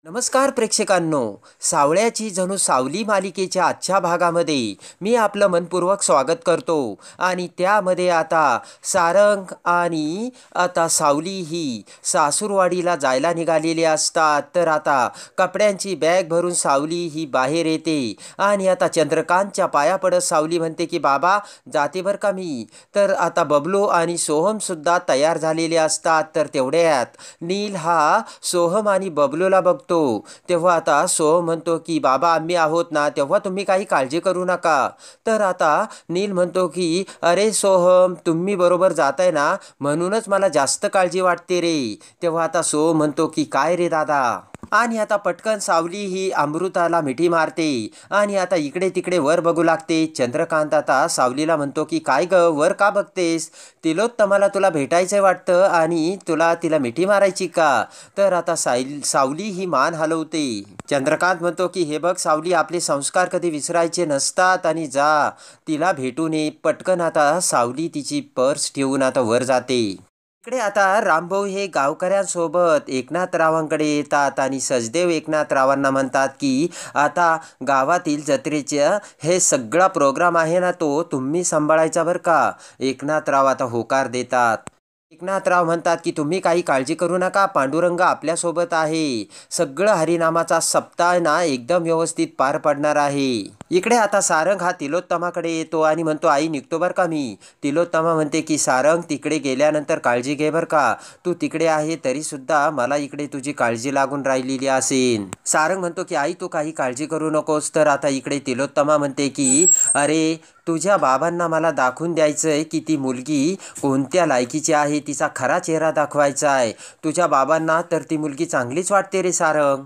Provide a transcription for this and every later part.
नमस्कार प्रेक्षकांनो, सावळ्याची जणू सावली मालिकेच्या आजच्या भागामध्ये मी आपलं मनपूर्वक स्वागत करतो. आणि त्यामध्ये आता सारंग आणि आता सावली ही सासूरवाडीला जायला निघालेली असतात. तर आता कपड्यांची बॅग भरून सावली ही बाहेर येते आणि आता चंद्रकांतच्या पाया पडत सावली म्हणते की बाबा जाते बरं का मी. तर आता बबलू आणि सोहमसुद्धा तयार झालेले असतात. तर तेवढ्यात नील हा सोहम आणि बबलूला बघतो. तेव्हा आता सोहम म्हणतो की बाबा आम्ही आहोत ना, तेव्हा तुम्ही काही काळजी करू नका. तर आता नील म्हणतो की अरे सोहम तुम्ही बरोबर जाताय ना, म्हणूनच मला जास्त काळजी वाटते रे. तेव्हा आता सोहम म्हणतो की काय रे दादा. आणि आता पटकन सावली ही अमृताला मिठी मारते आणि आता इकडे तिकडे वर बघू लागते. चंद्रकांत आता सावलीला म्हणतो की काय ग वर का बघतेस, तिलोत्तमाला तुला भेटायचं वाटतं आणि तिला मिठी मारायची का. तर आता सावली ही मान हलवते. चंद्रकांत म्हणतो की हे बघ सावली, आपले संस्कार कधी विसरायचे नसतात आणि जा तिला भेटून ये. पटकन आता सावली तिची पर्स ठेवून आता वर जाते. इकडे आता रामभाऊ हे गावकऱ्यांसोबत एकनाथरावांकडे येतात आणि सचदेव एकनाथरावांना म्हणतात की आता गावातील जत्रेचा हे सगळा प्रोग्राम आहे ना, तो तुम्ही सांभाळायचा बरं का. एकनाथराव आता होकार देतात. एकनाथराव म्हणतात की तुम्ही काही काळजी करू नका, पांडुरंग आपल्यासोबत आहे. सगळं हरिनामाचा सप्ताह ना एकदम व्यवस्थित पार पडणार आहे. इकडे आता सारंग हा तिलोत्तमाकडे येतो आणि म्हणतो आई निघतो बरं का मी. तिलोत्तमा म्हणते की सारंग तिकडे गेल्यानंतर काळजी घे बरं का, तू तिकडे आहे तरी सुद्धा मला इकडे तुझी काळजी लागून राहिलेली असेल. सारंग म्हणतो की आई तू काही काळजी करू नकोस. तर आता इकडे तिलोत्तमा म्हणते की अरे तुझ्या बाबांना मला दाखवून द्यायचंय की ती मुलगी कोणत्या लायकीची आहे, तिचा खरा चेहरा दाखवायचा आहे. तुझ्या बाबांना तर ती मुलगी चांगलीच वाटते रे सारंग.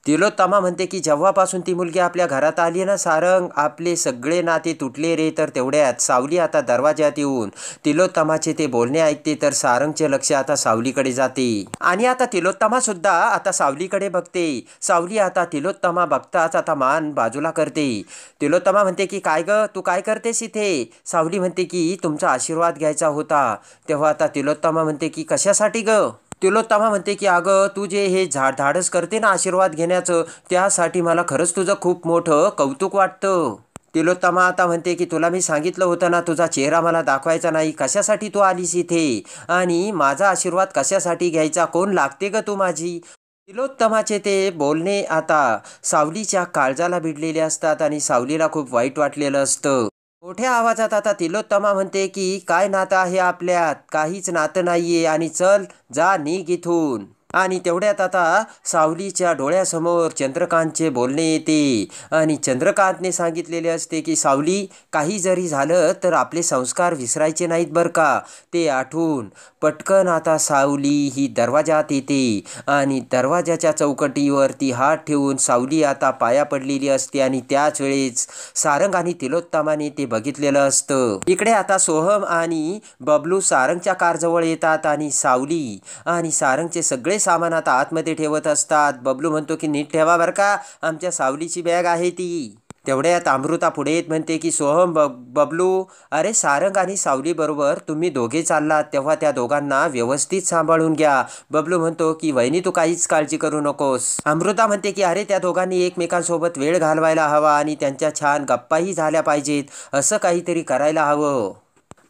तिलोत्तमा म्हणते की जेव्हापासून ती मुलगी आपल्या घरात आली ना सारंग, आपले सगळे नाते तुटले रे. तर तेवढ्यात सावली आता दरवाज्यात येऊन तिलोत्तमाचे ते बोलणे ऐकते. तर सारंगचे लक्ष आता सावलीकडे जाते आणि आता तिलोत्तमा सुद्धा आता सावलीकडे बघते. सावली आता तिलोत्तमा बघताच आता मान बाजूला करते. तिलोत्तमा म्हणते की काय ग तू काय करतेस इथे. सावली म्हणते की तुमचा आशीर्वाद घ्यायचा होता. तेव्हा आता तिलोत्तमा म्हणते की कशासाठी ग. तिलोत्तमा म्हणते की अगं तू जे हे धाडस करते ना आशीर्वाद घेण्याचं, त्यासाठी मला खरंच तुझं खूप मोठं कौतुक वाटतं. तिलोत्तमा आता म्हणते की तुला मी सांगितलं होतं ना तुझा चेहरा मला दाखवायचा नाही, कशासाठी तू आलीस इथे आणि माझा आशीर्वाद कशासाठी घ्यायचा, कोण लागते ग तू माझी. तिलोत्तमाचे ते बोलणे आता सावलीच्या काळजाला भिडलेले असतात आणि सावलीला खूप वाईट वाटलेलं असतं. मोठ्या आवाजात आता तिलोत्तमा म्हणते की काय नातं आहे आपल्यात, काहीच नातं नाहीये आणि चल जा निघ इथून. आणि तेवढ्यात आता सावलीच्या डोळ्यासमोर चंद्रकांतचे बोलणे येते आणि चंद्रकांतने सांगितलेले असते की सावली काही जरी झालं तर आपले संस्कार विसरायचे नाहीत बरं का. ते आठवून पटकन आता सावली ही दरवाजात येते आणि दरवाजाच्या चौकटीवरती हात ठेवून सावली आता पाया पडलेली असते आणि त्याच वेळेस सारंग आणि तिलोत्तमाने ते बघितलेलं असतं. इकडे आता सोहम आणि बबलू सारंगच्या कारजवळ येतात आणि सावली आणि सारंगचे सगळे सामान आता आतमध्ये ठेवत असतात. बबलू म्हणतो की नीट ठेवा बरं का, आमच्या सावलीची बॅग आहे ती. तेवढ्यात अमृता पुढे येत म्हणते की सोहम बबलू अरे सारंग आणि सावली बरोबर तुम्ही दोघे चाललात, तेव्हा त्या दोघांना व्यवस्थित सांभाळून घ्या. बबलू म्हणतो की वहिनी तू काहीच काळजी करू नकोस. अमृता म्हणते की अरे त्या दोघांनी एकमेकांसोबत वेळ घालवायला हवा आणि त्यांच्या छान गप्पाही झाल्या पाहिजेत, असं काहीतरी करायला हवं.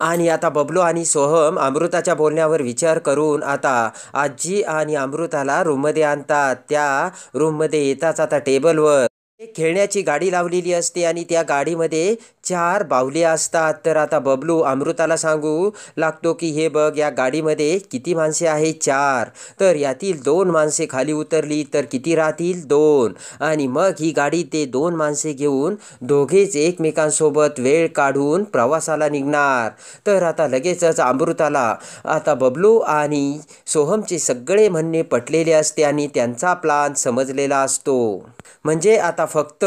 आणि आता बबलू आणि सोहम अमृताच्या बोलण्यावर विचार करून आता आजी आणि अमृताला रूममध्ये आणतात. त्या रूममध्ये येताच आता टेबलवर एक खेळण्याची गाडी लावलेली असते आणि त्या गाडीमध्ये 4 बाहुले असतात. तर आता बबलू अमृताला सांगू लागतो की हे बघ या गाडीमध्ये किती माणसे आहेत, 4. तर यातील 2 माणसे खाली उतरली तर किती राहतील, 2. आणि मग ही गाडी ते 2 माणसे घेऊन दोघेच एकमेकांसोबत वेळ काढून प्रवासाला निघणार. तर आता लगेचच अमृताला आता बबलू आणि सोहमचे सगळे म्हणणे पटलेले असते आणि त्यांचा प्लान समजलेला असतो. म्हणजे आता फक्त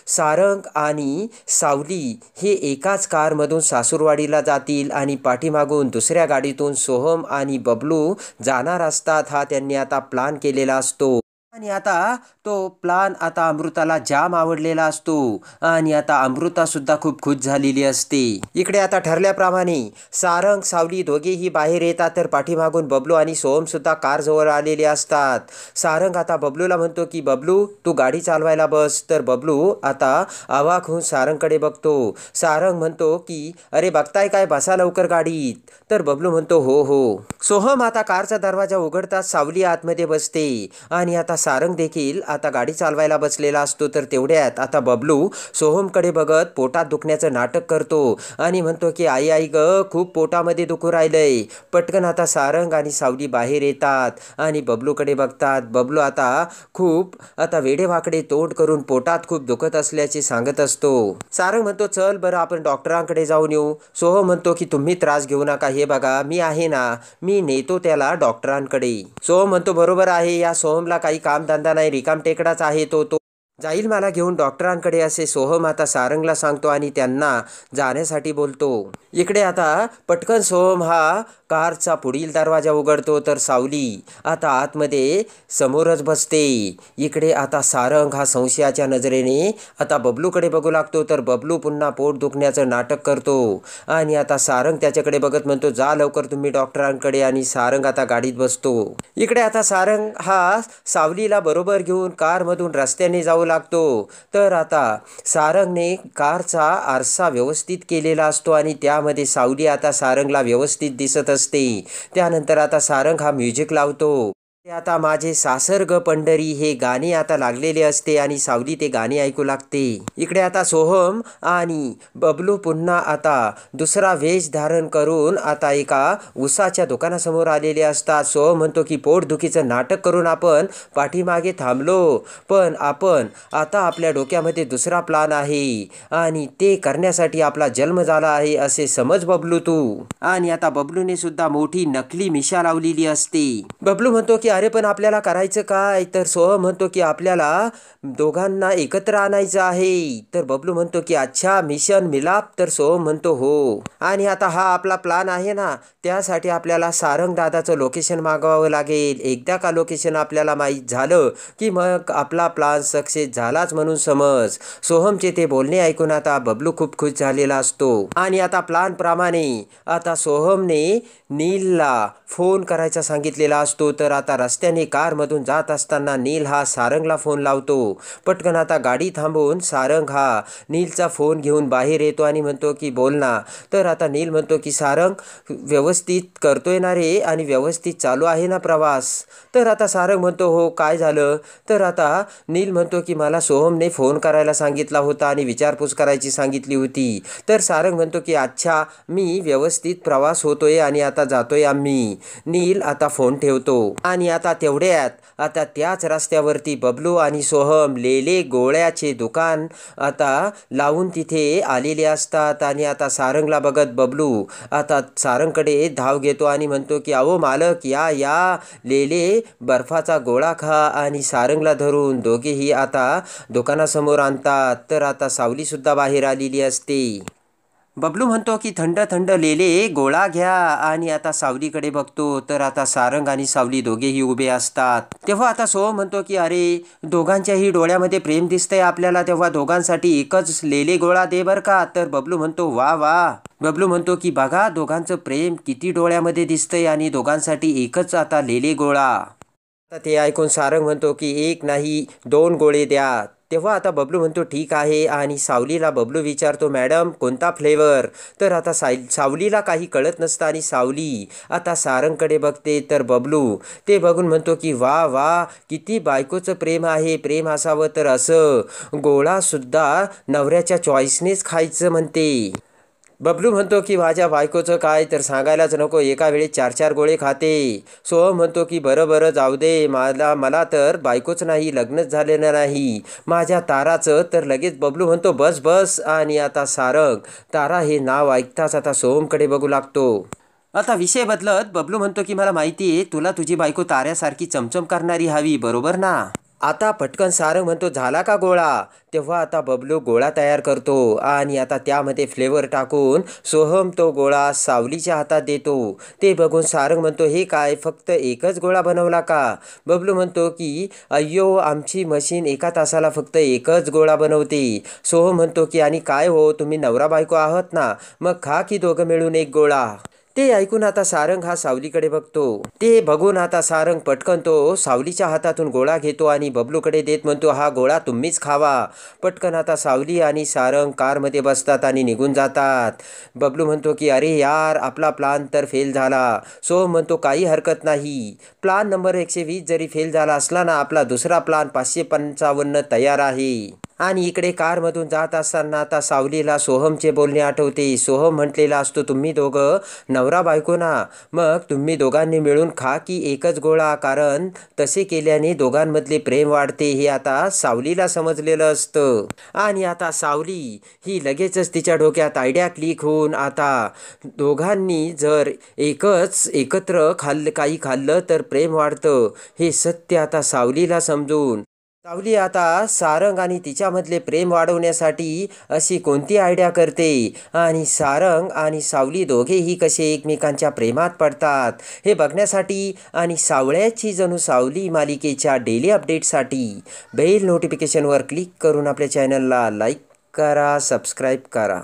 सारंग आणि सावली हे एकाच कारमधून सासूरवाडीला जातील आणि पाठीमागून दुसऱ्या गाडीतून सोहम आणि बबलू जाणार असतात. हा त्यांनी आता प्लान केलेला असतो. आणि आता तो प्लान आता अमृताला जाम आवडलेला असतो आणि आता अमृता सुद्धा खूप खुश झालेली असते. इकडे आता ठरल्याप्रमाणे सारंग सावली दोघेही बाहेर येतात तर पाठीमागून बबलू आणि सोहम सुद्धा कार जवळ आलेले असतात. सारंग आता बबलूला म्हणतो की बबलू तू गाडी चालवायला बस. तर बबलू आता अवाक होऊन सारंगकडे बघतो. सारंग म्हणतो की अरे बघताय काय, बसा लवकर गाडीत. तर बबलू म्हणतो हो हो. सोहम आता कारचा दरवाजा उघडताच सावली आतमध्ये बसते आणि आता सारंग देखील आता गाडी चालवायला बसलेला असतो. तर तेवढ्यात आता बबलू सोहमकडे बघत पोटात दुखण्याचं नाटक करतो आणि म्हणतो की आई आई ग खूप पोटामध्ये दुखू राहिलंय. पटकन आता सारंग आणि सावली बाहेर येतात आणि बबलूकडे बघतात. बबलू आता खूप आता वेडेवाकडे तोंड करून पोटात खूप दुखत असल्याचे सांगत असतो. सारंग म्हणतो चल बरं आपण डॉक्टरांकडे जाऊन येऊ. सोहम म्हणतो की तुम्ही त्रास घेऊ नका, हे बघा मी आहे ना, मी नेतो त्याला डॉक्टरांकडे. सोहम म्हणतो बरोबर आहे, या सोहमला काही कामधंदा नाही, रिकाम टेकडाच आहे तो जाईल मला घेऊन डॉक्टरांकडे असे सोहम आता सारंगला सांगतो आणि त्यांना जाण्यासाठी बोलतो. इकडे आता पटकन सोहम हा कारचा पुढील दरवाजा उघडतो तर सावली आता आतमध्ये समोरच बसते. इकडे आता सारंग हा संशयाच्या नजरेने आता बबलूकडे बघू लागतो. तर बबलू पुन्हा पोट दुखण्याचं नाटक करतो आणि आता सारंग त्याच्याकडे बघत म्हणतो जा लवकर तुम्ही डॉक्टरांकडे. आणि सारंग आता गाडीत बसतो. इकडे आता सारंग हा सावलीला बरोबर घेऊन कारमधून रस्त्याने जाऊ लागतो. तर आता सारंगने कारचा आरसा व्यवस्थित केलेला असतो आणि त्यामध्ये सावली आता सारंगला व्यवस्थित दिसत असते. त्यानंतर आता सारंग हा म्युझिक लावतो. आता माझे सासर ग पंढरी हे गाणे आता लागलेले असते आणि सावली ते गाणे ऐकू लागते. इकडे आता सोहम आणि बबलू पुन्हा आता दुसरा वेश धारण करून आता एका उसाच्या दुकानासमोर आलेले असतात. सोहम म्हणतो की पोटदुखीचं नाटक करून आपण पाठीमागे थांबलो, पण आपण आता आपल्या डोक्यामध्ये दुसरा प्लान आहे आणि ते करण्यासाठी आपला जन्म झाला आहे असे समज बबलू तू. आणि आता बबलूने सुद्धा मोठी नकली मिशा लावलेली असते. बबलू म्हणतो की अरे पण आपल्याला करायचं काय. तर सोहम म्हणतो की आपल्याला दोघांना एकत्र आणायचं आहे. तर बबलू म्हणतो की अच्छा मिशन मिलाप. तर सोहम म्हणतो हो. आणि आता हा आपला प्लान आहे ना, त्यासाठी आपल्याला सारंग दादाचं लोकेशन मागवावं लागेल. एकदा का लोकेशन आपल्याला माहीत झालं की मग आपला प्लान सक्सेस झालाच म्हणून समज. सोहमचे ते बोलणे ऐकून आता बबलू खूप खुश झालेला असतो. आणि आता प्लान प्रमाणे आता सोहमने नीलला फोन करायचा सांगितलेला असतो. तर आता रस्त्याने कारमधून जात असताना नील हा सारंगला फोन लावतो. पटकन आता गाडी थांबवून सारंग हा नीलचा फोन घेऊन बाहेर येतो आणि म्हणतो की बोल ना. तर आता नील म्हणतो की सारंग व्यवस्थित करतोय ना रे आणि व्यवस्थित चालू आहे ना प्रवास. तर आता सारंग म्हणतो हो काय झालं. तर आता नील म्हणतो की मला सोहमने फोन करायला सांगितला होता आणि विचारपूस करायची सांगितली होती. तर सारंग म्हणतो की अच्छा मी व्यवस्थित प्रवास होतोय आणि आता जातोय आम्ही. नील आता फोन ठेवतो. आणि आता तेवढ्यात आता त्याच रस्त्यावरती बबलू आणि सोहम लेले गोळ्याचे दुकान आता लावून तिथे आलेले असतात. आणि आता सारंगला बघत बबलू आता सारंगकडे धाव घेतो आणि म्हणतो की अहो मालक या या, लेले बर्फाचा गोळा खा. आणि सारंगला धरून दोघेही आता दुकानासमोर आणतात. तर आता सावली सुद्धा बाहेर आलेली असते. बबलू म्हणतो की थंड थंड लेले गोळा घ्या. आणि आता सावलीकडे बघतो तर आता सारंग आणि सावली दोघेही उभे असतात. तेव्हा आता सोहम म्हणतो की अरे दोघांच्याही डोळ्यामध्ये प्रेम दिसतंय आपल्याला, तेव्हा दोघांसाठी एकच लेले गोळा दे बर का. तर बबलू म्हणतो वा वा. बबलू म्हणतो की बघा दोघांचं प्रेम किती डोळ्यामध्ये दिसतंय आणि दोघांसाठी एकच आता लेले गोळा. आता ते ऐकून सारंग म्हणतो की एक नाही 2 गोळे द्या. तेव्हा आता बबलू म्हणतो ठीक आहे. आणि सावलीला बबलू विचारतो मॅडम कोणता फ्लेवर. तर आता सावलीला काही कळत नसतं आणि सावली आता सारंगकडे बघते. तर बबलू ते बघून म्हणतो की वा वा किती बायकोचं प्रेम आहे, प्रेम असावं तर असं गोळासुद्धा नवऱ्याच्या चॉईसनेच खायचं म्हणते. बबलू म्हणतो की माझ्या बायकोचं काय तर सांगायलाच नको, एका वेळी 4-4 गोळे खाते. सोहम म्हणतो की बरं बरं जाऊ दे, मला तर बायकोच नाही, लग्नच झालेलं नाही माझ्या ताराचं. तर लगेच बबलू म्हणतो बस बस. आणि आता सारंग तारा हे नाव ऐकताच आता सोहमकडे बघू लागतो. आता विषय बदलत बबलू म्हणतो की मला माहिती आहे तुला तुझी बायको ताऱ्यासारखी चमचम करणारी हवी, बरोबर ना. आता पटकन सारंग म्हणतो झाला का गोळा. तेव्हा आता बबलू गोळा तयार करतो आणि आता त्यामध्ये फ्लेवर टाकून सोहम तो गोळा सावलीच्या हातात देतो. ते बघून सारंग म्हणतो हे काय फक्त एकच गोळा बनवला का. बबलू म्हणतो की अय्यो आमची मशीन एका तासाला फक्त एकच गोळा बनवते. सोहम म्हणतो की आणि काय हो तुम्ही नवरा बायको आहात ना मग खा की दोघं मिळून एक गोळा. ते ऐकून आता सारंग हा सावलीकडे बघतो. ते बघून आता सारंग पटकन तो सावलीच्या हातातून गोळा घेतो आणि बबलूकडे देत म्हणतो हा गोळा तुम्हीच खावा. पटकन आता सावली आणि सारंग कारमध्ये बसतात आणि निघून जातात. बबलू म्हणतो की अरे यार आपला प्लान तर फेल झाला. सोहम म्हणतो काही हरकत नाही. प्लान नंबर 120 जरी फेल झाला असला ना आपला दुसरा प्लान 555 तयार आहे. आणि इकडे कारमधून जात असताना आता सावलीला सोहमचे बोलणे आठवते. सोहम म्हटलेला असतो तुम्ही दोघं नवरा बायको ना मग तुम्ही दोघांनी मिळून खा की एकच गोळा कारण तसे केल्याने दोघांमधले प्रेम वाढते हे आता सावलीला समजलेलं असतं. आणि आता सावली ही लगेचच तिच्या डोक्यात आयडिया क्लिक होऊन आता दोघांनी जर एकत्र काही खाल्लं तर प्रेम वाढतं हे सत्य आता सावलीला समजून सावली आता सारंग आणि तिच्यामधले प्रेम वाढवण्यासाठी अशी कोणती आयडिया करते आणि सारंग आणि सावली दोघेही कसे एकमेकांच्या प्रेमात पडतात हे बघण्यासाठी आणि सावळ्याची जणू सावली मालिकेच्या डेली अपडेटसाठी बेल नोटिफिकेशनवर क्लिक करून आपल्या चॅनलला लाईक करा, सबस्क्राईब करा.